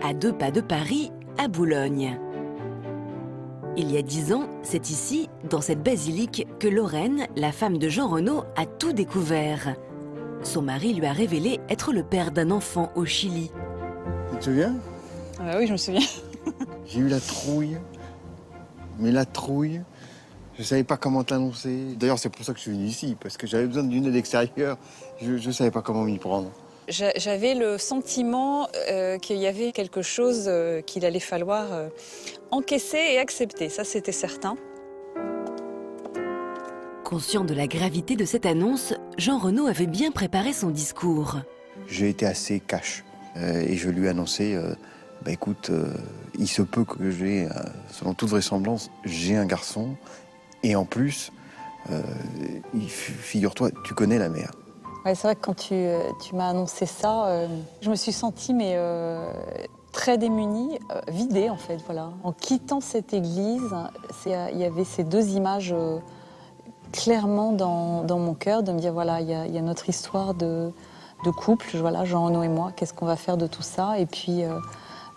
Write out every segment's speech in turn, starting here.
à 2 pas de Paris, à Boulogne. Il y a 10 ans, c'est ici, dans cette basilique, que Lorraine, la femme de Jean Renaud, a tout découvert. Son mari lui a révélé être le père d'un enfant au Chili. Tu te souviens? Oui, je me souviens. J'ai eu la trouille, mais la trouille, je ne savais pas comment t'annoncer. D'ailleurs, c'est pour ça que je suis venu ici, parce que j'avais besoin d'une aide extérieure. Je ne savais pas comment m'y prendre. J'avais le sentiment qu'il y avait quelque chose qu'il allait falloir encaisser et accepter, ça c'était certain. Conscient de la gravité de cette annonce, Jean Renaud avait bien préparé son discours. J'ai été assez cash et je lui ai annoncé, écoute, il se peut que j'ai, selon toute vraisemblance, j'ai un garçon et en plus, figure-toi, tu connais la mère. Ouais, c'est vrai que quand tu m'as annoncé ça, je me suis sentie très démunie, vidée en fait, voilà. En quittant cette église, il y avait ces deux images clairement dans mon cœur, de me dire voilà, il y a notre histoire de couple, voilà, Jean Renaud et moi, qu'est-ce qu'on va faire de tout ça? Et puis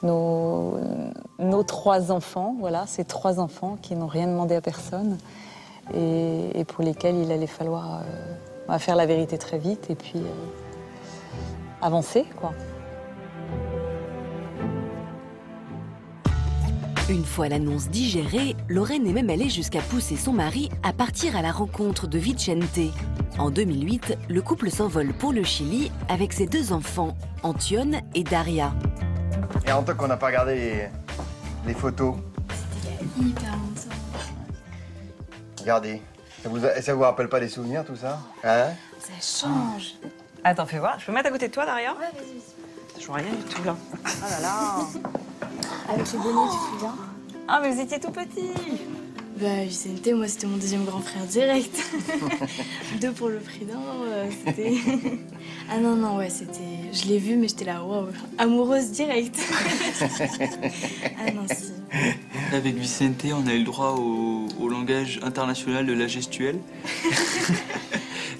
nos 3 enfants, voilà, ces 3 enfants qui n'ont rien demandé à personne et pour lesquels il allait falloir faire la vérité très vite et puis avancer, quoi. Une fois l'annonce digérée, Lorraine est même allée jusqu'à pousser son mari à partir à la rencontre de Vicente. En 2008, le couple s'envole pour le Chili avec ses 2 enfants, Antione et Daria. Et en tant qu'on n'a pas regardé les photos. C'était il y a hyper longtemps. Regardez, ça vous rappelle pas des souvenirs tout ça? Hein? Ça change. Attends, fais voir. Je peux mettre à côté de toi, Daria? Ouais, vas-y. Je vois rien du tout, là. Oh là là. Avec le bonnet, tu te souviens? Ah, mais vous étiez tout petit. Bah, Vicente, moi, c'était mon deuxième grand frère direct. 2 pour le prix d'un, c'était... Ah non, ouais, c'était... Je l'ai vu, mais j'étais là, waouh, amoureuse directe. Ah non, si. Avec Vicente, on a eu le droit au langage international de la gestuelle.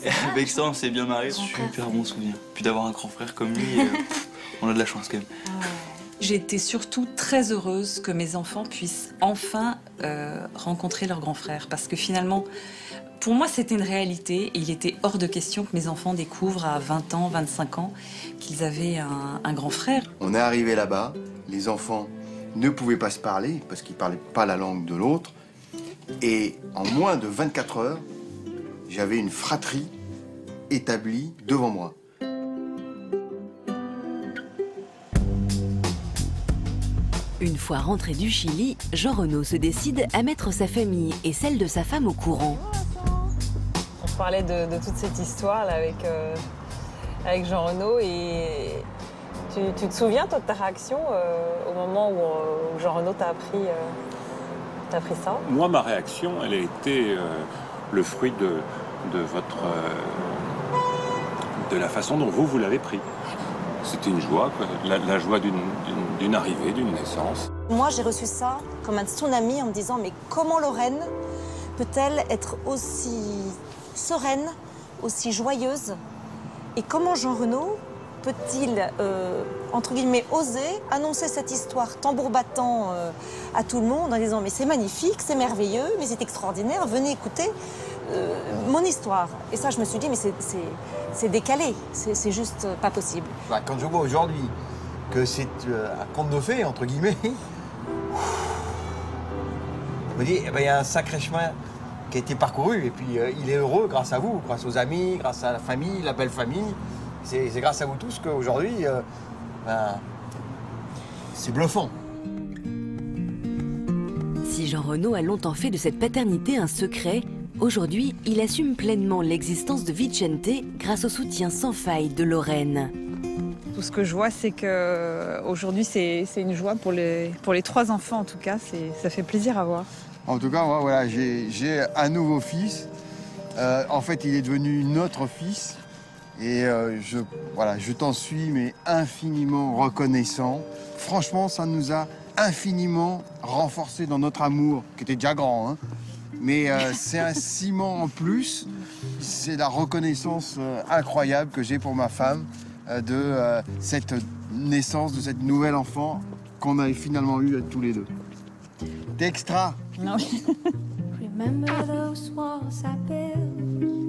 Et avec ça, on s'est bien marré, super bon souvenir. Puis d'avoir un grand frère comme lui, on a de la chance quand même. J'ai été surtout très heureuse que mes enfants puissent enfin rencontrer leur grand frère. Parce que finalement, pour moi, c'était une réalité. Et il était hors de question que mes enfants découvrent à 20 ans, 25 ans, qu'ils avaient un grand frère. On est arrivé là-bas, les enfants ne pouvaient pas se parler parce qu'ils ne parlaient pas la langue de l'autre. Et en moins de 24 heures, j'avais une fratrie établie devant moi. Une fois rentré du Chili, Jean Renaud se décide à mettre sa famille et celle de sa femme au courant. On parlait de toute cette histoire là, avec Jean Renaud et tu te souviens toi de ta réaction au moment où Jean Renaud t'a appris ça? Moi, ma réaction, elle a été le fruit de la façon dont vous l'avez pris. C'était une joie, quoi. La joie d'une arrivée, d'une naissance. Moi, j'ai reçu ça comme un tsunami en me disant mais comment Lorraine peut-elle être aussi sereine, aussi joyeuse? Et comment Jean Renaud peut-il, entre guillemets, oser annoncer cette histoire tambour battant à tout le monde en disant mais c'est magnifique, c'est merveilleux, mais c'est extraordinaire, venez écouter mon histoire. Et ça, je me suis dit mais c'est décalé, c'est juste pas possible. Bah, quand je vois aujourd'hui que c'est un conte de fées, entre guillemets, je me dis, il y a un sacré chemin qui a été parcouru. Et puis, il est heureux grâce à vous, grâce aux amis, grâce à la famille, la belle famille. C'est grâce à vous tous qu'aujourd'hui, c'est bluffant. Si Jean Renaud a longtemps fait de cette paternité un secret, aujourd'hui, il assume pleinement l'existence de Vicente grâce au soutien sans faille de Lorraine. Tout ce que je vois, c'est qu'aujourd'hui, c'est une joie pour les 3 enfants, en tout cas. Ça fait plaisir à voir. En tout cas, moi, voilà, j'ai un nouveau fils. En fait, il est devenu notre fils. Et je t'en suis mais infiniment reconnaissant. Franchement, ça nous a infiniment renforcé dans notre amour, qui était déjà grand, hein. Mais c'est un ciment en plus. C'est la reconnaissance incroyable que j'ai pour ma femme de cette naissance, de cette nouvelle enfant qu'on a finalement eu tous les deux. T'es extra. Non. Remember those walls I built?